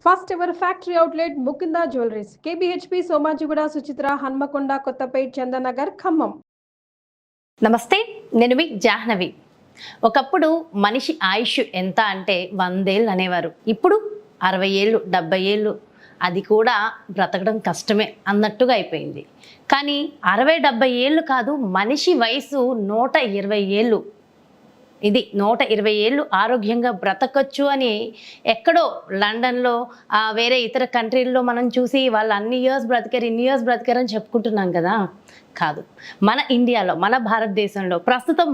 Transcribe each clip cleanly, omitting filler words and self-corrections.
First ever factory outlet Mukunda jewelleries KBHP Somajiguda Suchitra Hanamkonda Kothapet Chandanagar Khammam. నమస్తే, నేను మీ జాహ్నవి. ఒకప్పుడు మనిషి ఆయుష్ ఎంత అంటే 100 ఏళ్ళు అనేవారు. ఇప్పుడు 60 ఏళ్ళు 70 ఏళ్ళు, అది కూడా బ్రతకడం కష్టమే అన్నట్టుగా అయిపోయింది. కానీ 60-70 ఏళ్ళు కాదు, మనిషి వయసు 120 ఏళ్ళు. ఇది 120 ఏళ్ళు ఆరోగ్యంగా బ్రతకొచ్చు అని ఎక్కడో లండన్లో వేరే ఇతర కంట్రీల్లో మనం చూసి వాళ్ళు అన్ని ఇయర్స్ బ్రతికారు, ఇన్ని ఇయర్స్ బ్రతికారు అని చెప్పుకుంటున్నాం కదా. కాదు, మన ఇండియాలో, మన భారతదేశంలో ప్రస్తుతం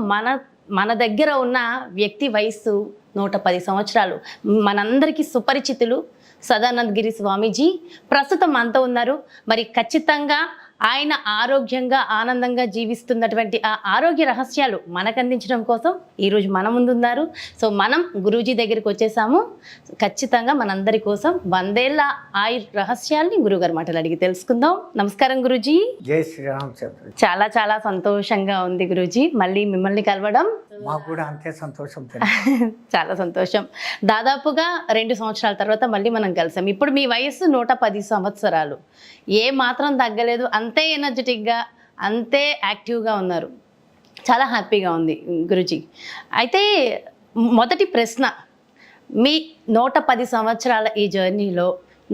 మన దగ్గర ఉన్న వ్యక్తి వయస్సు 110 సంవత్సరాలు. మనందరికీ సుపరిచితులు సదానంద్ గిరి స్వామీజీ ప్రస్తుతం మనతో ఉన్నారు. మరి ఖచ్చితంగా ఆయన ఆరోగ్యంగా ఆనందంగా జీవిస్తున్నటువంటి ఆ ఆరోగ్య రహస్యాలు మనకు అందించడం కోసం ఈరోజు మన ముందున్నారు. సో మనం గురూజీ దగ్గరికి వచ్చేసాము. ఖచ్చితంగా మనందరి కోసం 100 ఏళ్ళ రహస్యాల్ని గురుగారు మాటలు అడిగి తెలుసుకుందాం. నమస్కారం గురూజీ. జై శ్రీరామ్. చాలా చాలా సంతోషంగా ఉంది గురూజీ మళ్ళీ మిమ్మల్ని కలవడం. మాకు కూడా అంతే సంతోషం. చాలా సంతోషం. దాదాపుగా 2 సంవత్సరాల తర్వాత మళ్ళీ మనం కలిసాం. ఇప్పుడు మీ వయస్సు 110 సంవత్సరాలు. ఏ మాత్రం తగ్గలేదు, అంతే ఎనర్జెటిక్గా, అంతే యాక్టివ్గా ఉన్నారు. చాలా హ్యాపీగా ఉంది గురూజీ. అయితే మొదటి ప్రశ్న, మీ 110 సంవత్సరాల ఈ జర్నీలో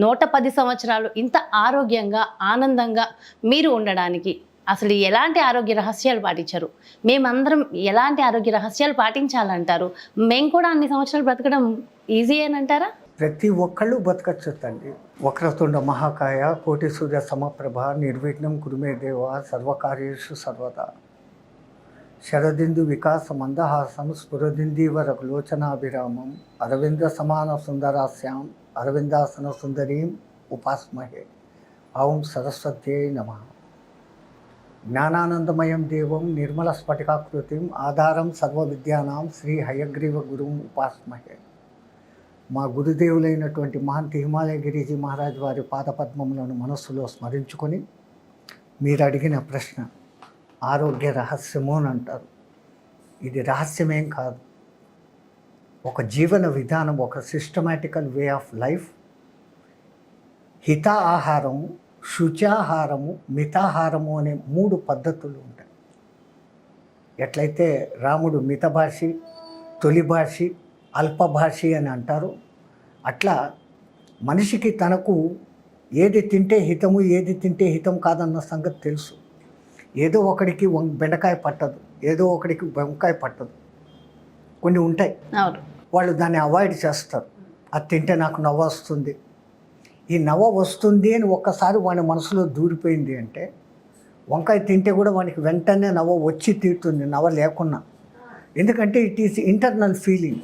110 సంవత్సరాలు ఇంత ఆరోగ్యంగా ఆనందంగా మీరు ఉండడానికి అసలు ఎలాంటి ఆరోగ్య రహస్యాలు పాటించారు? మేమందరం ఎలాంటి ఆరోగ్య రహస్యాలు పాటించాలంటారు? మేము కూడా అన్ని సంవత్సరాలు బ్రతకడం ఈజీ అంటారా? ప్రతి ఒక్కళ్ళు బతకచ్చు తండ్రి. వక్రతుండ మహాకాయ కోటి సూర్య సమప్రభ నిర్విఘ్నం కురుమే దేవ సర్వకార్యేషు సర్వదా శరదిందు వికాస మందహాసం స్ఫురదిందీవర లోచనాభిరామం అరవింద సమాన సుందరాస్యాం అరవిందాసన సుందరీం ఉపాస్మహే. ఓం సరస్వత్యై నమః. జ్ఞానానందమయం దేవం నిర్మల స్ఫటికాకృతిం ఆధారం సర్వ విద్యానాం శ్రీ హయగ్రీవ గురుం ఉపాస్మహే. మా గురుదేవులైనటువంటి మహంతి హిమాలయ గిరిజీ మహారాజ్ వారి పాదపద్మములను మనస్సులో స్మరించుకొని మీరు అడిగిన ప్రశ్న ఆరోగ్య రహస్యము అని అంటారు. ఇది రహస్యమేం కాదు, ఒక జీవన విధానం, ఒక సిస్టమాటికల్ వే ఆఫ్ లైఫ్. హిత ఆహారము, శుచాహారము, మితాహారము అనే 3 పద్ధతులు ఉంటాయి. ఎట్లయితే రాముడు మితభాషి, తొలిభాషి, అల్పభాషి అని అంటారు, అట్లా మనిషికి తనకు ఏది తింటే హితము, ఏది తింటే హితం కాదన్న సంగతి తెలుసు. ఏదో ఒకడికి బెండకాయ పట్టదు, ఏదో ఒకడికి వంకాయ పట్టదు, కొన్ని ఉంటాయి. వాళ్ళు దాన్ని అవాయిడ్ చేస్తారు. అది తింటే నాకు నవ్వు వస్తుంది, ఈ నవ్వు వస్తుంది అని ఒక్కసారి వాడి మనసులో దూరిపోయింది అంటే వంకాయ తింటే కూడా వానికి వెంటనే నవ్వు వచ్చి తీరుతుంది, నవ్వ లేకున్నా. ఎందుకంటే ఇట్ ఈస్ ఇంటర్నల్ ఫీలింగ్.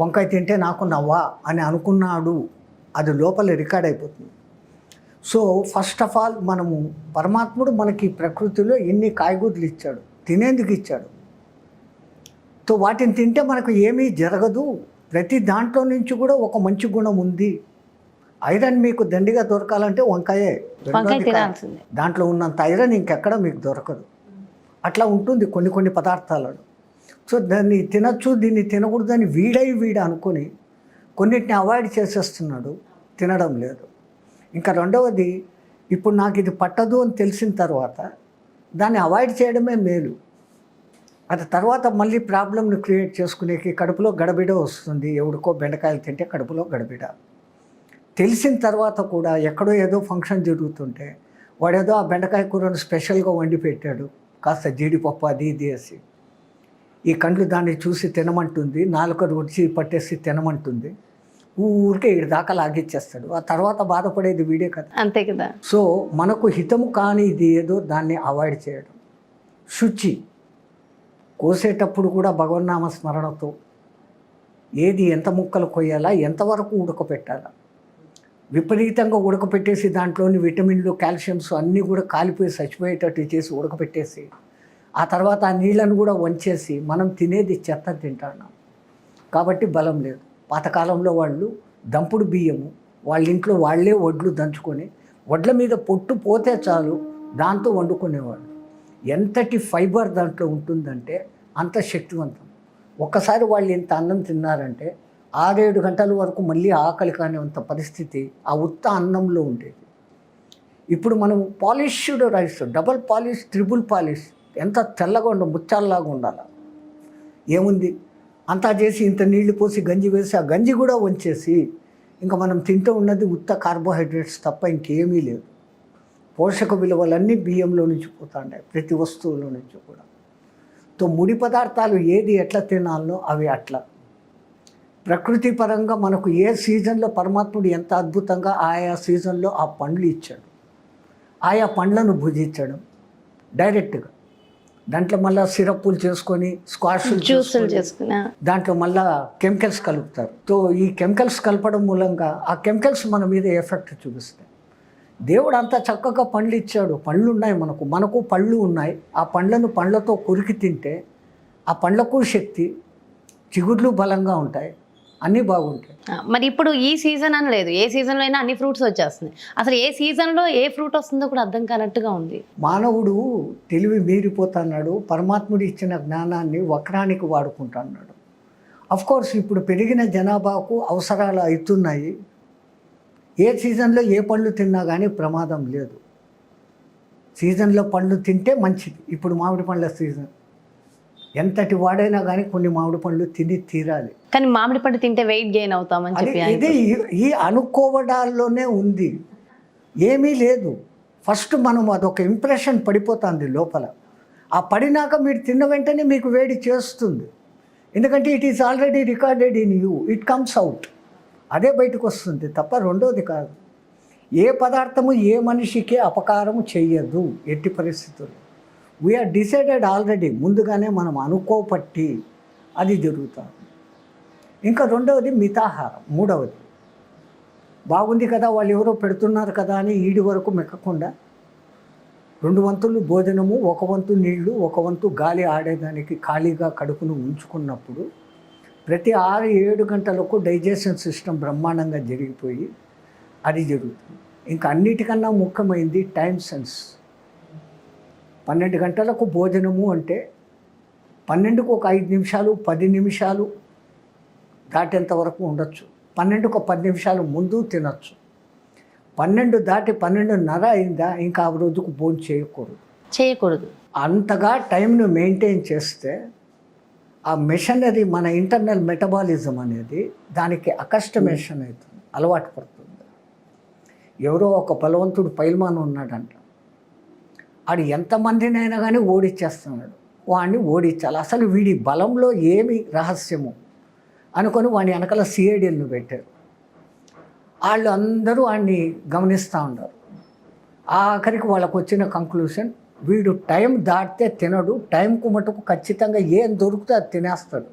వంకాయ తింటే నాకు నవ్వా అని అనుకున్నాడు, అది లోపల రికార్డ్ అయిపోతుంది. సో ఫస్ట్ ఆఫ్ ఆల్ మనము పరమాత్ముడు మనకి ప్రకృతిలో ఎన్ని కాయగూరలు ఇచ్చాడు, తినేందుకు ఇచ్చాడు. సో వాటిని తింటే మనకు ఏమీ జరగదు. ప్రతి దాంట్లో నుంచి కూడా ఒక మంచి గుణం ఉంది. ఐరన్ మీకు దండిగా దొరకాలంటే వంకాయే, దాంట్లో ఉన్నంత ఐరన్ ఇంకెక్కడ మీకు దొరకదు. అట్లా ఉంటుంది కొన్ని పదార్థాలను. సో దాన్ని తినచ్చు, దీన్ని తినకూడదని వీడ అనుకొని కొన్నిటిని అవాయిడ్ చేసేస్తున్నాడు, తినడం లేదు. ఇంకా రెండవది, ఇప్పుడు నాకు ఇది పట్టదు అని తెలిసిన తర్వాత దాన్ని అవాయిడ్ చేయడమే మేలు. అది తర్వాత మళ్ళీ ప్రాబ్లమ్ని క్రియేట్ చేసుకునేకి కడుపులో గడబిడ వస్తుంది. ఎవడికో బెండకాయలు తింటే కడుపులో గడబిడ. తెలిసిన తర్వాత కూడా ఎక్కడో ఏదో ఫంక్షన్ జరుగుతుంటే వాడేదో ఆ బెండకాయ కూరను స్పెషల్గా వండి పెట్టాడు, కాస్త జీడిపప్పు అది ఇది వేసి. ఈ కండ్లు దాన్ని చూసి తినమంటుంది, నాలుక రుచి పట్టేసి తినమంటుంది, ఊరికే ఇటు దాకా లాగిచ్చేస్తాడు. ఆ తర్వాత బాధపడేది వీడే కదా, అంతే కదా. సో మనకు హితము కానీ ఇది ఏదో దాన్ని అవాయిడ్ చేయడం. శుచి, కోసేటప్పుడు కూడా భగవన్నామ స్మరణతో ఏది ఎంత ముక్కలు కొయ్యాలా, ఎంతవరకు ఉడకపెట్టాలా. విపరీతంగా ఉడకపెట్టేసి దాంట్లోని విటమిన్లు, కాల్షియమ్స్ అన్నీ కూడా కాలిపోయి చచ్చిపోయేటట్టు చేసి ఉడకపెట్టేసి ఆ తర్వాత ఆ నీళ్ళను కూడా వంచేసి మనం తినేది చెత్త తింటున్నాం కాబట్టి బలం లేదు. పాతకాలంలో వాళ్ళు దంపుడు బియ్యము వాళ్ళ ఇంట్లో వాళ్ళే వడ్లు దంచుకొని వడ్ల మీద పొట్టు పోతే చాలు దాంతో వండుకునేవాళ్ళు. ఎంతటి ఫైబర్ దాంట్లో ఉంటుందంటే అంత శక్తివంతం. ఒక్కసారి వాళ్ళు ఇంత అన్నం తిన్నారంటే 6-7 గంటల వరకు మళ్ళీ ఆకలి కానివంత పరిస్థితి ఆ ఉత్త అన్నంలో ఉండేది. ఇప్పుడు మనం polished rice, double polish, triple polish, ఎంత తెల్లగా ముత్యాలలాగా ఉండాలి. ఏముంది, అంతా చేసి ఇంత నీళ్లు పోసి గంజి వేసి ఆ గంజి కూడా వంచేసి ఇంకా మనం తింటూ ఉన్నది ఉత్త కార్బోహైడ్రేట్స్ తప్ప ఇంకేమీ లేదు. పోషక విలువలన్నీ బియ్యంలో నుంచి పోతాయి, ప్రతి వస్తువులో నుంచి కూడా. ముడి పదార్థాలు ఏది ఎట్లా తినాలో అవి అట్లా. ప్రకృతి పరంగా మనకు ఏ సీజన్లో పరమాత్ముడు ఎంత అద్భుతంగా ఆయా సీజన్లో ఆ పండ్లు ఇచ్చాడు, ఆయా పండ్లను భుజించడం డైరెక్ట్గా. దాంట్లో మళ్ళీ సిరప్పులు చేసుకొని జ్యూసులు చేసుకుని దాంట్లో మళ్ళీ కెమికల్స్ కలుపుతారు. ఈ కెమికల్స్ కలపడం మూలంగా ఆ కెమికల్స్ మన మీద ఎఫెక్ట్ చూపిస్తాయి. దేవుడు అంతా చక్కగా పండ్లు ఇచ్చాడు, పళ్ళు ఉన్నాయి, మనకు పళ్ళు ఉన్నాయి. ఆ పండ్లను పండ్లతో కొరికి తింటే ఆ పండ్లకు శక్తి, చిగుర్లు బలంగా ఉంటాయి, అన్నీ బాగుంటాయి. మరి ఇప్పుడు ఈ సీజన్ అని లేదు, ఏ సీజన్లో అయినా అన్ని ఫ్రూట్స్ వచ్చేస్తున్నాయి. అసలు ఏ సీజన్లో ఏ ఫ్రూట్ వస్తుందో కూడా అర్థం కానట్టుగా ఉంది. మానవుడు తెలివి మీరిపోతున్నాడు, పరమాత్ముడు ఇచ్చిన జ్ఞానాన్ని వక్రానికి వాడుకుంటున్నాడు. అఫ్కోర్స్ ఇప్పుడు పెరిగిన జనాభాకు అవసరాలు అవుతున్నాయి. ఏ సీజన్లో ఏ పళ్ళు తిన్నా కానీ ప్రమాదం లేదు. సీజన్లో పళ్ళు తింటే మంచిది. ఇప్పుడు మామిడి పండ్ల సీజన్, ఎంతటి వాడైనా కానీ కొన్ని మామిడి పండ్లు తిని తీరాలి. కానీ మామిడి పండు తింటే వెయిట్ గెయిన్ అవుతామని చెప్పి ఇది ఈ అనుకోవడాల్లోనే ఉంది, ఏమీ లేదు. ఫస్ట్ మనం అదొక ఇంప్రెషన్ పడిపోతుంది లోపల. ఆ పడినాక మీరు తిన్న వెంటనే మీకు వేడి చేస్తుంది, ఎందుకంటే it is already recorded in you, it comes out, అదే బయటకు వస్తుంది తప్ప రెండోది కాదు. ఏ పదార్థము ఏ మనిషికి అపకారము చెయ్యదు ఎట్టి పరిస్థితుల్లో. వీఆర్ డిసైడెడ్ ఆల్రెడీ, ముందుగానే మనం అనుకోపట్టి అది జరుగుతుంది. ఇంకా రెండవది మితాహారం. మూడవది బాగుంది కదా, వాళ్ళు ఎవరో పెడుతున్నారు కదా అని ఈడి వరకు మెక్కకుండా 2 వంతులు భోజనము, 1 వంతు నీళ్లు, 1 వంతు గాలి ఆడేదానికి ఖాళీగా కడుపును ఉంచుకున్నప్పుడు ప్రతి 6-7 గంటలకు డైజెషన్ సిస్టమ్ బ్రహ్మాండంగా జరిగిపోయి అది జరుగుతుంది. ఇంకా అన్నిటికన్నా ముఖ్యమైనది టైం సెన్స్. 12 గంటలకు భోజనము అంటే 12కు ఒక 5 నిమిషాలు 10 నిమిషాలు దాటేంత వరకు ఉండొచ్చు. 12కు 10 నిమిషాలు ముందు తినచ్చు. 12 దాటి 12:30 అయిందా ఇంకా ఆ రోజుకు భోజనం చేయకూడదు. అంతగా టైంను మెయింటైన్ చేస్తే ఆ మెషనరీ, మన ఇంటర్నల్ మెటబాలిజం అనేది దానికి అకస్టమేషన్ అవుతుంది, అలవాటు పడుతుంది. ఎవరో ఒక బలవంతుడు పైల్మాన్ ఉన్నాడంట, ఆడు ఎంతమందినైనా కానీ ఓడిచ్చేస్తున్నాడు. వాడిని ఓడించాలి, అసలు వీడి బలంలో ఏమి రహస్యము అనుకొని వాడిని వెనకాల సిఐడిలను పెట్టారు. వాళ్ళు అందరూ వాడిని గమనిస్తూ ఉన్నారు. ఆఖరికి వాళ్ళకు వచ్చిన కంక్లూషన్, వీడు టైం దాటితే తినడు, టైంకు మటుకు ఖచ్చితంగా ఏం దొరికితే అది తినేస్తాడు.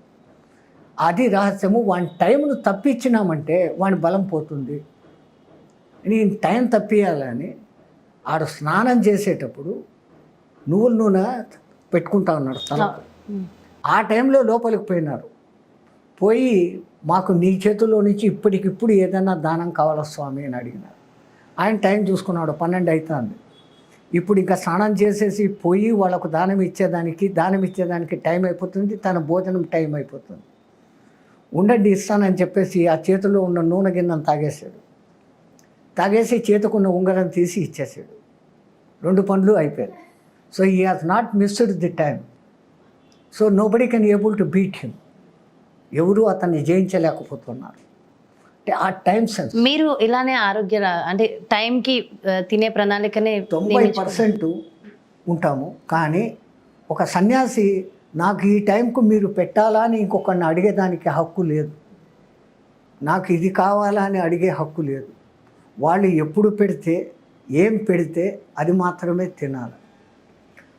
అది రహస్యము. వాడి టైంను తప్పించినామంటే వాడి బలం పోతుంది. నేను టైం తప్పియాలని ఆడు స్నానం చేసేటప్పుడు నువ్వుల నూనె పెట్టుకుంటా ఉన్నాడు తలకు. ఆ టైంలో లోపలికి పోయినారు. పోయి మాకు నీ చేతుల్లో నుంచి ఇప్పటికిప్పుడు ఏదైనా దానం కావాలా స్వామి అని అడిగినారు. ఆయన టైం చూసుకున్నాడు, 12 అవుతుంది. ఇప్పుడు ఇంకా స్నానం చేసేసి పోయి వాళ్ళకు దానం ఇచ్చేదానికి టైం అయిపోతుంది, తన భోజనం టైం అయిపోతుంది. ఉండండి ఇస్తానని చెప్పేసి ఆ చేతిలో ఉన్న నూనె గిన్నెను తాగేసి చేతుకున్న ఉంగరం తీసి ఇచ్చేసాడు. 2 పనులు అయిపోయాయి. So he has not missed the time. So nobody can able to beat him. ఎవరు అతన్ని జయించలేకపోతున్నారు. అంటే ఆ టైం సెన్స్. మీరు ఇలానే ఆరోగ్య అంటే టైంకి తినే ప్రణాళికనే 90% ఉంటాము. కానీ ఒక సన్యాసి నాకు ఈ టైంకు మీరు పెట్టాలా అని ఇంకొకరిని అడిగేదానికి హక్కు లేదు, నాకు ఇది కావాలా అని అడిగే హక్కు లేదు. వాళ్ళు ఎప్పుడు పెడితే ఏం పెడితే అది మాత్రమే తినాలి.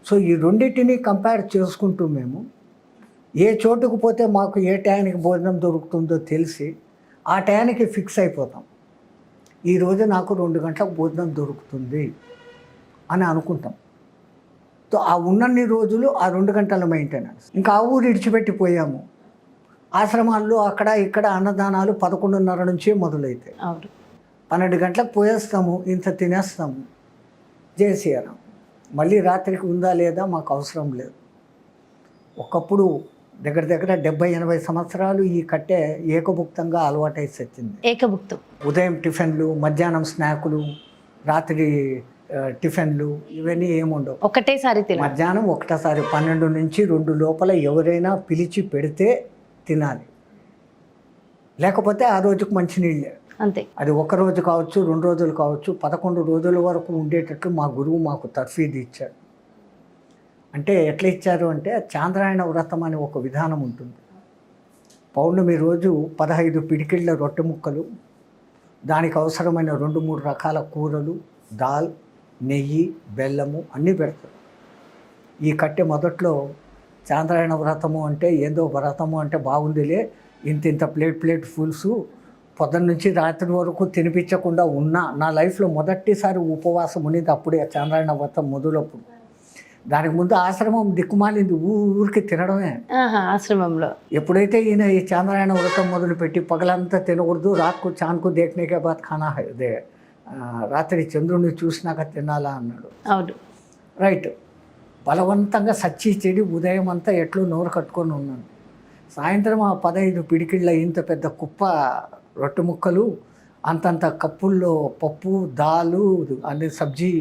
సో ఈ రెండింటిని కంపేర్ చేసుకుంటూ మేము ఏ చోటుకు పోతే మాకు ఏ టయానికి భోజనం దొరుకుతుందో తెలిసి ఆ టయానికి ఫిక్స్ అయిపోతాం. ఈరోజు నాకు 2 గంటలకు భోజనం దొరుకుతుంది అని అనుకుంటాం. సో ఆ ఉన్నన్ని రోజులు ఆ 2 గంటల మెయింటెనెన్స్. ఇంకా ఆ ఊరు ఇడిచిపెట్టిపోయాము. ఆశ్రమాల్లో అక్కడ ఇక్కడ అన్నదానాలు 11:30 నుంచే మొదలవుతాయి. 12 గంటలకు పోయేస్తాము, ఇంత తినేస్తాము, చేసేయాలి. మళ్ళీ రాత్రికి ఉందా లేదా మాకు అవసరం లేదు. ఒకప్పుడు దగ్గర దగ్గర 70-80 సంవత్సరాలు ఈ కట్టె ఏకభుక్తంగా అలవాటైసి వచ్చింది. ఏకభుక్తం. ఉదయం టిఫిన్లు, మధ్యాహ్నం స్నాకులు, రాత్రి టిఫిన్లు ఇవన్నీ ఏముండవు. ఒకటేసారి తిన. మధ్యాహ్నం ఒకటేసారి 12 నుంచి 2 లోపల ఎవరైనా పిలిచి పెడితే తినాలి, లేకపోతే ఆ రోజుకు మంచినీళ్ళే. అంతే. అది 1 రోజు కావచ్చు, 2 రోజులు కావచ్చు, 11 రోజుల వరకు ఉండేటట్లు మా గురువు మాకు తర్ఫీదు ఇచ్చారు. అంటే ఎట్లా ఇచ్చారు అంటే, చాంద్రాయణ వ్రతం అనే ఒక విధానం ఉంటుంది. పౌర్ణమి రోజు 15 పిడికిళ్ళ రొట్టె ముక్కలు, దానికి అవసరమైన 2-3 రకాల కూరలు, దాల్, నెయ్యి, బెల్లము అన్నీ పెడతారు. ఈ కట్టె మొదట్లో చాంద్రాయణ వ్రతము అంటే ఏందో వ్రతము అంటే బాగుందిలే, ఇంత ప్లేట్ ఫుల్స్ పొద్దున్న నుంచి రాత్రి వరకు తినిపించకుండా ఉన్నా. నా లైఫ్లో మొదటిసారి ఉపవాసం ఉన్నది అప్పుడే, చాంద్రాయణ వ్రతం మొదలప్పుడు. దానికి ముందు ఆశ్రమం దిక్కుమాలింది, ఊరికి తినడమే. ఆశ్రమంలో ఎప్పుడైతే ఈయన ఈ చాంద్రాయణ వ్రతం మొదలుపెట్టి పగలంతా తినకూడదు, రాత్కు చాన్కు దేఖనేకే బాద్ ఖానా అదే రాత్రి చంద్రుడిని చూసినాక తినాలా అన్నాడు. అవును, రైట్. బలవంతంగా సచ్చి చెడి ఉదయం అంతా ఎట్లు నోరు కట్టుకొని ఉన్నాను. సాయంత్రం ఆ 15 పిడికిళ్ళ ఇంత పెద్ద కుప్ప రొట్టె ముక్కలు, అంతంత కప్పుల్లో పప్పు, దాలు, అన్ని సబ్జీ,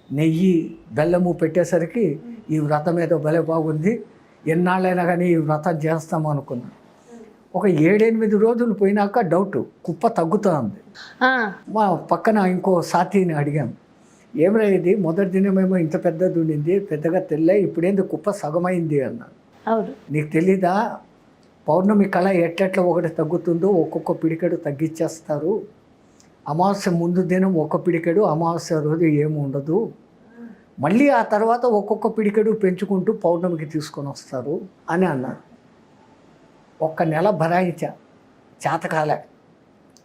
నెయ్యి, బెల్లము పెట్టేసరికి ఈ వ్రతం ఏదో భలే బాగుంది, ఎన్నాళ్ళైనా కానీ ఈ వ్రతం చేస్తాము అనుకున్నాను. ఒక 7-8 రోజులు పోయినాక డౌట్, కుప్ప తగ్గుతుంది. మా పక్కన ఇంకో సాథీని అడిగాను, ఏమైనా ఇది మొదటి దినమేమో ఇంత పెద్దది ఉండింది, పెద్దగా తెల్లే, ఇప్పుడేంది కుప్ప సగమైంది అన్నాను. నీకు తెలీదా, పౌర్ణమి కళ ఎట్లెట్లా ఒకటి తగ్గుతుందో ఒక్కొక్క పిడికెడు తగ్గించేస్తారు. అమావాస్య ముందు దినం ఒక పిడికెడు, అమావాస్య రోజు ఏమి ఉండదు, మళ్ళీ ఆ తర్వాత ఒక్కొక్క పిడికెడు పెంచుకుంటూ పౌర్ణమికి తీసుకొని వస్తారు అని అన్నారు. 1 నెల భరాయించా, చేతకాలే.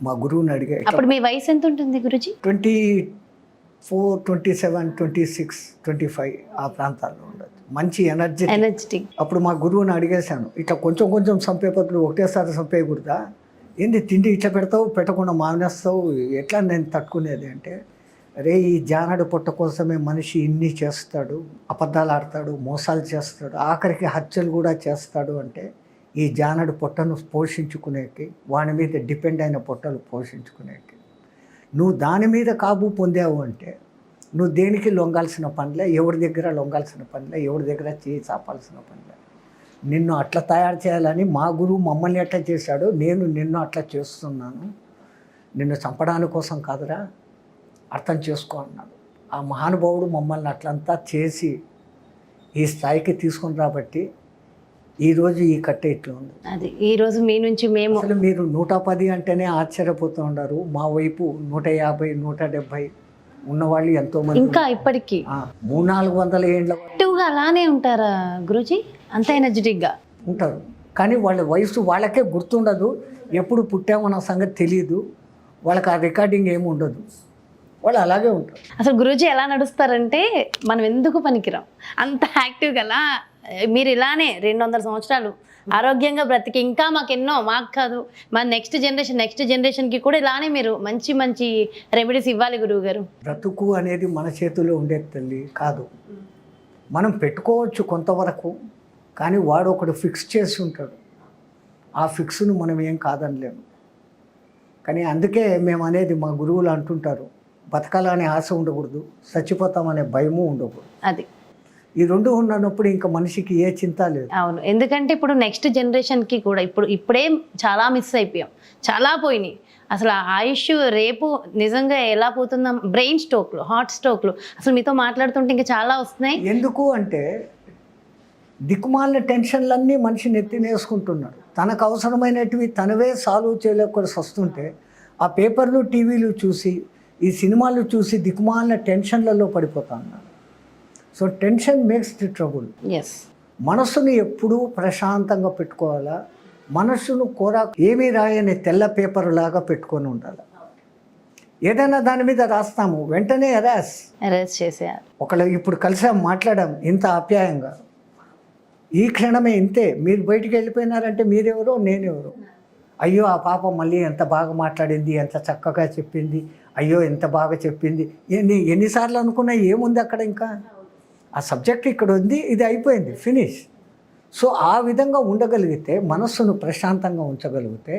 మా గురువుని అడిగా. అప్పుడు మీ వయసు ఎంత ఉంటుంది గురుజీ? 24, 27, 26, 25 ఆ ప్రాంతాల్లో ఉండదు. మంచి ఎనర్జెటిక్. అప్పుడు మా గురువుని అడిగేశాను, ఇట్లా కొంచెం కొంచెం సంపేపట్లు ఒకటేసారి సంపేయకూడదా, ఏంది తిండి ఇట్లా పెడతావు, పెట్టకుండా మానేస్తావు, ఎట్లా నేను తట్టుకునేది అంటే, అరే ఈ జానడు పొట్ట కోసమే మనిషి ఇన్ని చేస్తాడు, అబద్ధాలు ఆడతాడు, మోసాలు చేస్తాడు, ఆఖరికి హత్యలు కూడా చేస్తాడు. అంటే ఈ జానడు పొట్టను పోషించుకునేకి, వాని మీద డిపెండ్ అయిన పొట్టలు పోషించుకునేకి, నువ్వు దాని మీద కాబు పొందావు అంటే నువ్వు దేనికి లొంగాల్సిన పనిలే, ఎవరి దగ్గర లొంగాల్సిన పనిలే, ఎవరి దగ్గర చేయి చాపాల్సిన పనిలే. నిన్ను అట్లా తయారు చేయాలని మా గురువు మమ్మల్ని ఎట్లా చేశాడో నేను నిన్ను అట్లా చేస్తున్నాను, నిన్ను చంపడానికి కోసం కాదురా, అర్థం చేసుకో అన్నాడు. ఆ మహానుభావుడు మమ్మల్ని అట్లంతా చేసి ఈ స్థాయికి తీసుకుని రాబట్టి ఈరోజు ఈ కట్టె ఇట్లా ఉంది. అది ఈరోజు మీ నుంచి మేము అసలు మీరు 110 అంటేనే ఆశ్చర్యపోతూ ఉన్నారు. మా వైపు 150, 170 ఉన్నవాళ్ళు ఎంతోమంది ఇంకా ఇప్పటికీ 300-400 ఏళ్ళ యాక్టివ్గా అలానే ఉంటారా గురుజీ? అంత ఎనర్జెటిక్గా ఉంటారు. కానీ వాళ్ళ వయసు వాళ్ళకే గుర్తుండదు, ఎప్పుడు పుట్టామన్న సంగతి తెలియదు, వాళ్ళకి ఆ రికార్డింగ్ ఏమి ఉండదు, వాళ్ళు అలాగే ఉంటారు. అసలు గురూజీ ఎలా నడుస్తారంటే మనం ఎందుకు పనికిరాం, అంత యాక్టివ్గా అలా మీరు ఇలానే 200 సంవత్సరాలు ఆరోగ్యంగా బ్రతికి ఇంకా మాకు కాదు మా నెక్స్ట్ జనరేషన్కి కూడా ఇలానే మీరు మంచి మంచి రెమెడీస్ ఇవ్వాలి గురువు గారు. బ్రతుకు అనేది మన చేతిలో ఉండేది తల్లి కాదు, మనం పెట్టుకోవచ్చు కొంతవరకు, కానీ వాడు ఒకడు ఫిక్స్ చేసి ఉంటాడు, ఆ ఫిక్స్ను మనం ఏం కాదనలేము. కానీ అందుకే మేము అనేది, మా గురువులు అంటుంటారు, బతకాలనే ఆశ ఉండకూడదు, చచ్చిపోతామనే భయము ఉండకూడదు. అది ఈ 2 ఉన్నప్పుడు ఇంకా మనిషికి ఏ చింత లేదు. అవును, ఎందుకంటే ఇప్పుడు నెక్స్ట్ జనరేషన్కి కూడా ఇప్పుడే చాలా మిస్ అయిపోయాం, చాలా పోయినాయి. అసలు ఆయుష్ రేపు నిజంగా ఎలా పోతుందా, బ్రెయిన్ స్ట్రోక్లు, హార్ట్ స్ట్రోక్లు, అసలు మీతో మాట్లాడుతుంటే ఇంకా చాలా వస్తున్నాయి. ఎందుకు అంటే దిక్కుమాలిన టెన్షన్లన్నీ మనిషిని ఎత్తినేసుకుంటున్నాడు, తనకు అవసరమైనటివి తనవే సాల్వ్ చేయలేకపోతే వస్తుంటే ఆ పేపర్లు టీవీలు చూసి ఈ సినిమాలు చూసి దిక్కుమాలిన టెన్షన్లలో పడిపోతా ఉన్నాడు. So tension makes the trouble. మనస్సును ఎప్పుడూ ప్రశాంతంగా పెట్టుకోవాలా, మనస్సును ఏమీ రాయని తెల్ల పేపర్ లాగా పెట్టుకొని ఉండాలి. ఏదైనా దాని మీద రాస్తాము వెంటనే ఎరాస్ చేసేయాలి. ఒకళ్ళు ఇప్పుడు కలిసాం, మాట్లాడాం ఇంత ఆప్యాయంగా, ఈ క్షణమే ఇంతే, మీరు బయటికి వెళ్ళిపోయినారంటే మీరెవరో నేనెవరో, అయ్యో ఆ పాప మళ్ళీ ఎంత బాగా మాట్లాడింది, ఎంత చక్కగా చెప్పింది, అయ్యో ఎంత బాగా చెప్పింది, ఎన్నిసార్లు అనుకున్నా ఏముంది అక్కడ, ఇంకా ఆ సబ్జెక్ట్ ఇక్కడ ఉంది, ఇది అయిపోయింది, ఫినిష్. సో ఆ విధంగా ఉండగలిగితే, మనస్సును ప్రశాంతంగా ఉంచగలిగితే,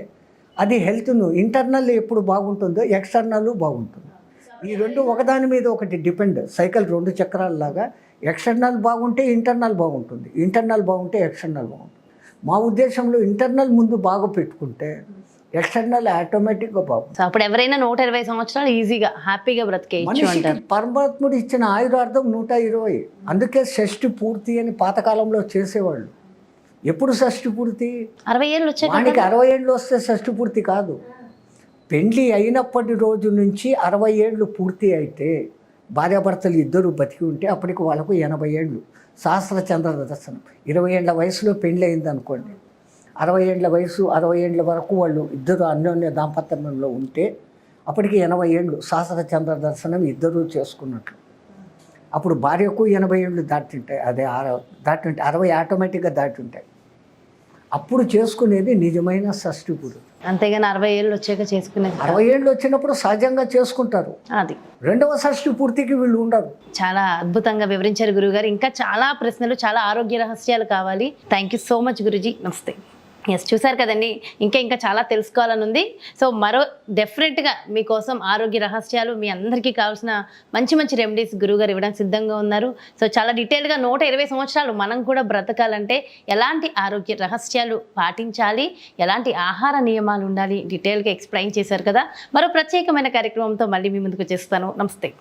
అది హెల్త్ను ఇంటర్నల్ ఎప్పుడు బాగుంటుందో ఎక్స్టర్నల్ బాగుంటుంది. ఈ రెండు ఒకదాని మీద ఒకటి డిపెండ్. సైకిల్ 2 చక్రాలలాగా ఎక్స్టర్నల్ బాగుంటే ఇంటర్నల్ బాగుంటుంది, ఇంటర్నల్ బాగుంటే ఎక్స్టర్నల్ బాగుంటుంది. మా ఉద్దేశంలో ఇంటర్నల్ ముందు బాగా పెట్టుకుంటే ఎక్స్టర్నల్ ఆటోమేటిక్గా బాగుంటుంది. సో అప్పుడు ఎవరైనా 120 సంవత్సరాలు ఈజీగా హ్యాపీగా బ్రతికేయచ్చు మనిషికి అంటారు. పరమాత్ముడు ఇచ్చిన ఆయురార్థం 120. అందుకే షష్ఠి పూర్తి అని పాతకాలంలో చేసేవాళ్ళు. ఎప్పుడు షష్ఠి పూర్తి? 60 ఏళ్ళు వచ్చాక వానికి 60 ఏళ్ళు వస్తే షష్ఠి పూర్తి కాదు. పెండ్లి అయినప్పటి రోజు నుంచి 60 ఏళ్ళు పూర్తి అయితే, భార్యాభర్తలు ఇద్దరు బతికి ఉంటే అప్పటికి వాళ్ళకు 80 ఏళ్ళు. సహస్ర చంద్ర దర్శనం. 20 ఏళ్ళ వయసులో పెండ్లి అయింది అనుకోండి, 60 ఏళ్ళ వయసు, 60 ఏళ్ళ వరకు వాళ్ళు ఇద్దరు అన్యోన్య దాంపత్యంలో ఉంటే అప్పటికి 80 ఏళ్ళు. సహస్ర చంద్ర దర్శనం ఇద్దరూ చేసుకున్నట్లు. అప్పుడు భార్యకు 80 ఏళ్ళు దాటింటాయి. అదే 60 ఆటోమేటిక్గా దాటి ఉంటాయి. అప్పుడు చేసుకునేది నిజమైన షష్ఠి పూర్తి. అంతేగాని 60 ఏళ్ళు వచ్చాక చేసుకునేది 60 ఏళ్ళు వచ్చినప్పుడు సహజంగా చేసుకుంటారు. అది రెండవ షష్ఠి పూర్తికి వీళ్ళు ఉండరు. చాలా అద్భుతంగా వివరించారు గురుగారు. ఇంకా చాలా ప్రశ్నలు, చాలా ఆరోగ్య రహస్యాలు కావాలి. Thank you so much Guruji. నమస్తే. ఎస్, చూసారు కదండి, ఇంకా చాలా తెలుసుకోవాలని ఉంది. సో మరో డెఫినెట్గా మీకోసం ఆరోగ్య రహస్యాలు, మీ అందరికీ కావాల్సిన మంచి రెమెడీస్ గురువుగారు ఇవ్వడానికి సిద్ధంగా ఉన్నారు. సో చాలా డీటెయిల్గా 120 సంవత్సరాలు మనం కూడా బ్రతకాలంటే ఎలాంటి ఆరోగ్య రహస్యాలు పాటించాలి, ఎలాంటి ఆహార నియమాలు ఉండాలి, డీటెయిల్గా ఎక్స్ప్లెయిన్ చేశారు కదా. మరో ప్రత్యేకమైన కార్యక్రమంతో మళ్ళీ మీ ముందుకు వచ్చేస్తాను. నమస్తే.